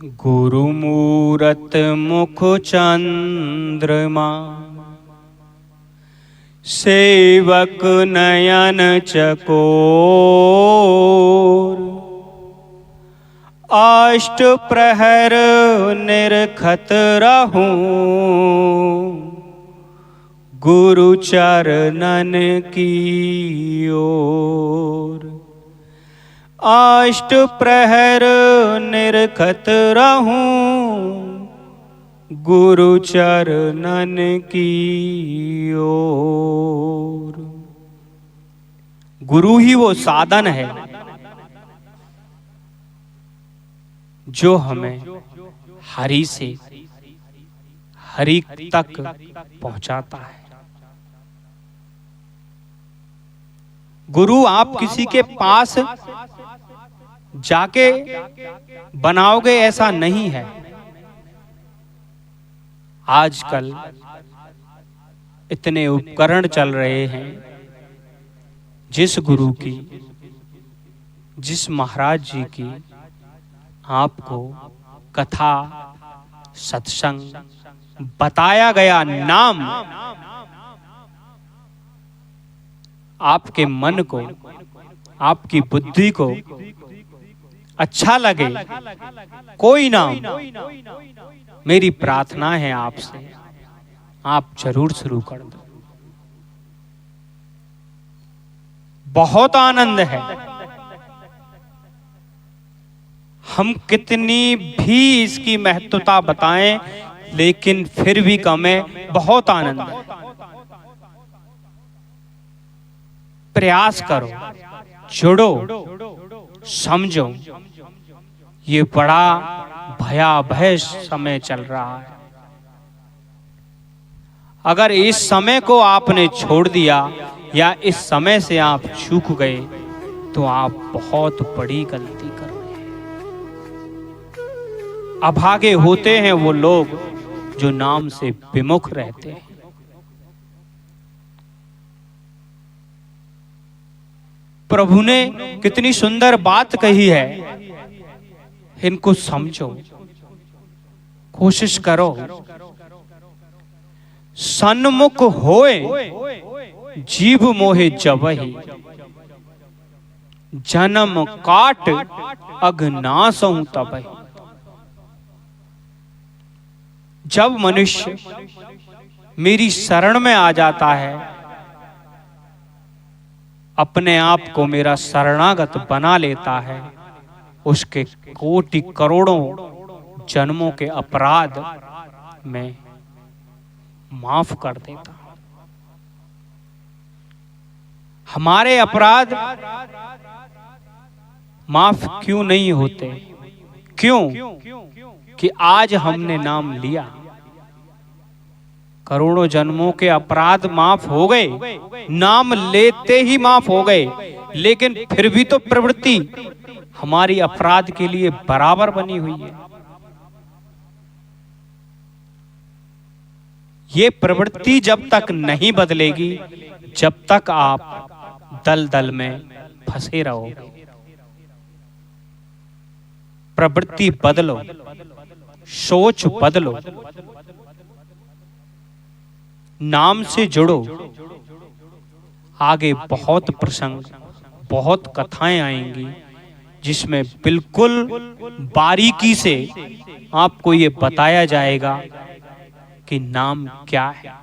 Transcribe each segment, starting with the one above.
गुरुमूरत मुख चंद्रमा, सेवक नयन चकोर। अष्ट प्रहर निरखत रहूं, गुरु चरणन की ओर। अष्ट प्रहर निरखत रहूं, गुरु चरणन की ओर। गुरु ही वो साधन है जो हमें हरि से हरि तक पहुंचाता है। गुरु आप किसी के पास जाके बनाओगे ऐसा नहीं है। आजकल इतने उपकरण चल रहे हैं, जिस गुरु की, जिस महाराज जी की आपको कथा सत्संग बताया गया नाम आपके मन को, आपकी बुद्धि को अच्छा लगे, कोई नाम, मेरी प्रार्थना है आपसे, आप जरूर शुरू कर दो। बहुत आनंद है। हम कितनी भी इसकी महत्वता बताएं, लेकिन फिर भी कम है। बहुत आनंद है। प्रयास करो, जुड़ो, समझो। ये बड़ा भयावह समय चल रहा है। अगर इस समय को आपने छोड़ दिया या इस समय से आप चूक गए तो आप बहुत बड़ी गलती कर रहे हैं। अभागे होते हैं वो लोग जो नाम से विमुख रहते हैं। प्रभु ने कितनी सुंदर बात कही है, इनको समझो, कोशिश करो। सन्मुख होए जीव मोहे जबहि, जन्म काट अघनासहु तबहि। जब मनुष्य मेरी शरण में आ जाता है, अपने आप को मेरा शरणागत बना लेता है, उसके कोटि करोड़ों जन्मों के अपराध में माफ कर देता। हमारे अपराध माफ क्यों नहीं होते? क्यों? कि आज हमने नाम लिया। करोड़ों जन्मों के अपराध माफ हो गए, नाम लेते ही माफ हो गए, लेकिन फिर भी तो प्रवृत्ति हमारी अपराध के लिए बराबर बनी हुई है। ये प्रवृत्ति जब तक नहीं बदलेगी, जब तक आप दलदल में फंसे रहोगे। प्रवृत्ति बदलो, सोच बदलो, नाम से जुड़ो। आगे बहुत प्रसंग, बहुत कथाएं आएंगी, जिसमें बिल्कुल बारीकी से आपको ये बताया जाएगा कि नाम क्या है,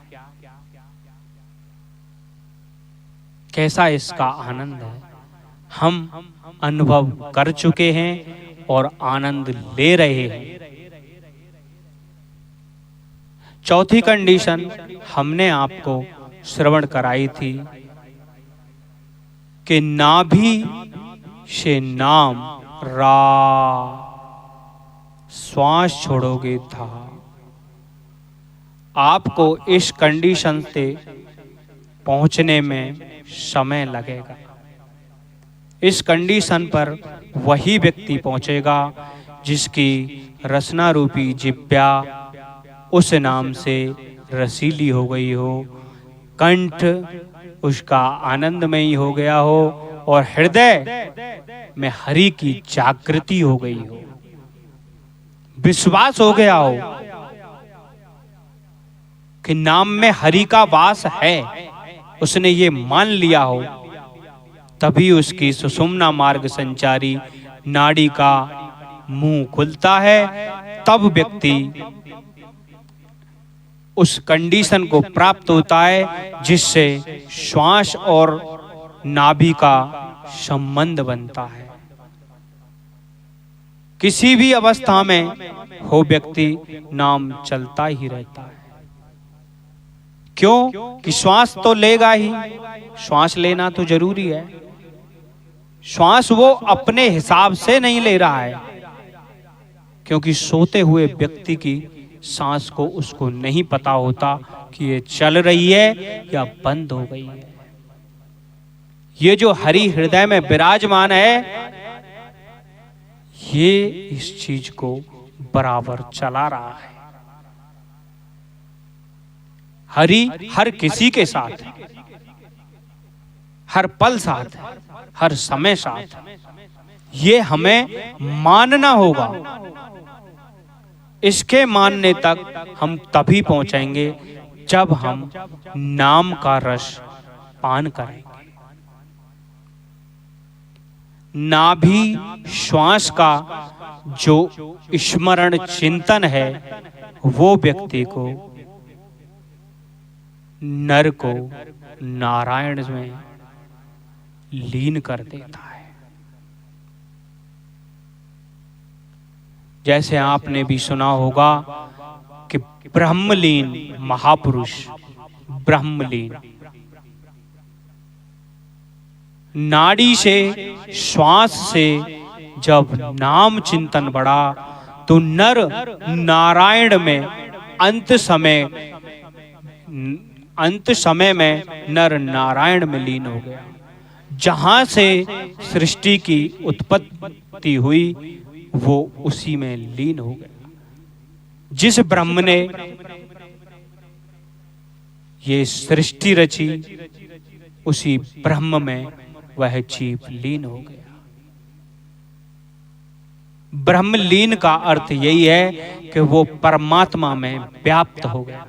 कैसा इसका आनंद है। हम अनुभव कर चुके हैं और आनंद ले रहे हैं। चौथी कंडीशन हमने आपको श्रवण कराई थी कि नाभि से नाम रा, श्वास छोड़ोगे था। आपको इस कंडीशन से पहुंचने में समय लगेगा। इस कंडीशन पर वही व्यक्ति पहुंचेगा जिसकी रसना रूपी जिह्वा उस नाम से रसीली हो गई हो, कंठ उसका आनंदमयी हो गया हो और हृदय में हरि की जागृति हो गई हो। विश्वास हो गया हो कि नाम में हरि का वास है, उसने ये मान लिया हो, तभी उसकी सुषुम्ना मार्ग संचारी नाड़ी का मुंह खुलता है। तब व्यक्ति उस कंडीशन को प्राप्त होता है जिससे श्वास और नाभि का संबंध बनता है। किसी भी अवस्था में हो व्यक्ति नाम चलता ही रहता है। क्यों? कि श्वास तो लेगा ही, श्वास लेना तो जरूरी है। श्वास वो अपने हिसाब से नहीं ले रहा है, क्योंकि सोते हुए व्यक्ति की सांस को उसको नहीं पता होता कि ये चल रही है या बंद हो गई है। ये जो हरि हृदय में विराजमान है, ये इस चीज को बराबर चला रहा है। हरि हर किसी के साथ है, हर पल साथ है, हर समय साथ है। ये हमें मानना होगा। इसके मानने तक हम तभी पहुंचेंगे जब हम नाम का रस पान करेंगे। नाभि श्वास का जो स्मरण चिंतन है, वो व्यक्ति को नर को नारायण में लीन कर देता है। जैसे आपने भी सुना होगा कि ब्रह्मलीन महापुरुष, ब्रह्मलीन नाड़ी से श्वास से जब नाम चिंतन बढ़ा तो नर नारायण में अंत समय में नर नारायण में लीन हो गया। जहां से सृष्टि की उत्पत्ति हुई वो उसी में लीन हो गया। जिस ब्रह्म ने ये सृष्टि रची, उसी ब्रह्म में वह जीव लीन हो गया। ब्रह्मलीन का अर्थ यही है कि वो परमात्मा में व्याप्त हो गया।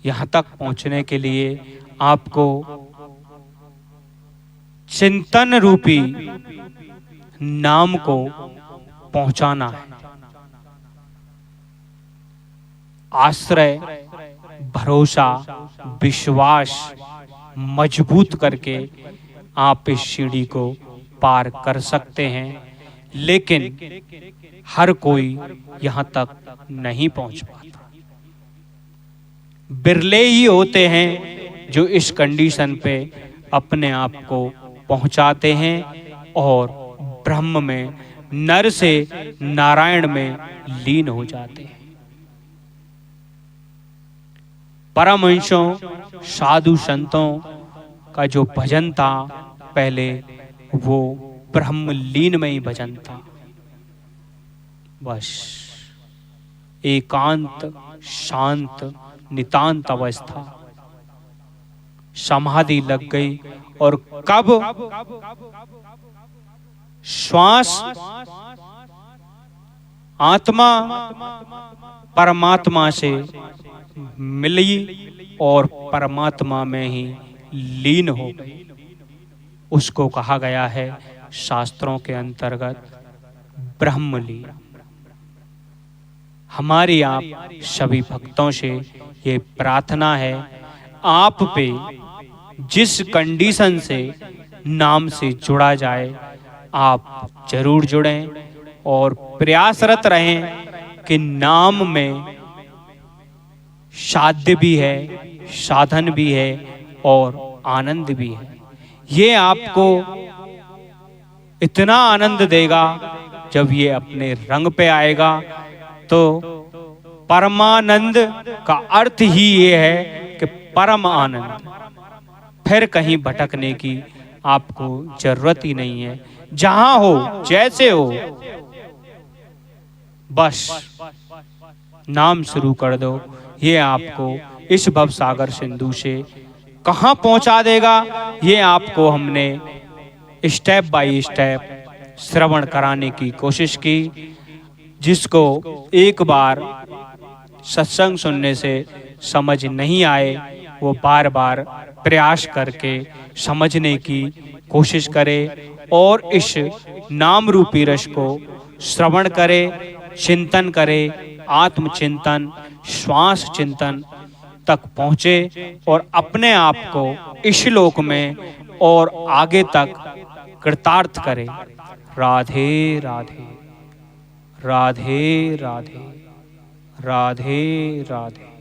यहां तक पहुंचने के लिए आपको चिंतन रूपी नाम को पहुंचाना है। आश्रय, भरोसा, विश्वास मजबूत करके आप इस सीढ़ी को पार कर सकते हैं, लेकिन हर कोई यहां तक नहीं पहुंच पाता। बिरले ही होते हैं जो इस कंडीशन पे अपने आप को पहुंचाते हैं और ब्रह्म में, नर से नारायण में लीन हो जाते हैं। परमहंसों, साधु संतों का जो भजन था पहले, वो ब्रह्मलीन में ही भजन था। बस एकांत, शांत, नितांत अवस्था, समाधि लग गई। और कब श्वास आत्मा परमात्मा से मिली और परमात्मा में ही लीन हो गई, उसको कहा गया है शास्त्रों के अंतर्गत ब्रह्मलीन। हमारी आप सभी भक्तों से ये प्रार्थना है, आप पे जिस कंडीशन से नाम से जुड़ा जाए आप जरूर जुड़ें और प्रयासरत रहें कि नाम में साध्य भी है, साधन भी है और आनंद भी है। ये आपको इतना आनंद देगा जब ये अपने रंग पे आएगा। तो परमानंद का अर्थ ही ये है कि परम आनंद। फिर कहीं भटकने की आपको जरूरत ही नहीं है। जहां हो, जैसे हो, बस नाम शुरू कर दो। ये आपको इस भवसागर सिंधु से कहां पहुंचा देगा, ये आपको हमने स्टेप बाय स्टेप श्रवण कराने की कोशिश की। जिसको एक बार सत्संग सुनने से समझ नहीं आए, वो बार बार प्रयास करके समझने की कोशिश करे और इस नाम रूपी रस को श्रवण करे, चिंतन करे, आत्मचिंतन, श्वास चिंतन तक पहुँचे और अपने आप को इस लोक में और आगे तक कृतार्थ करे। राधे राधे, राधे राधे, राधे राधे।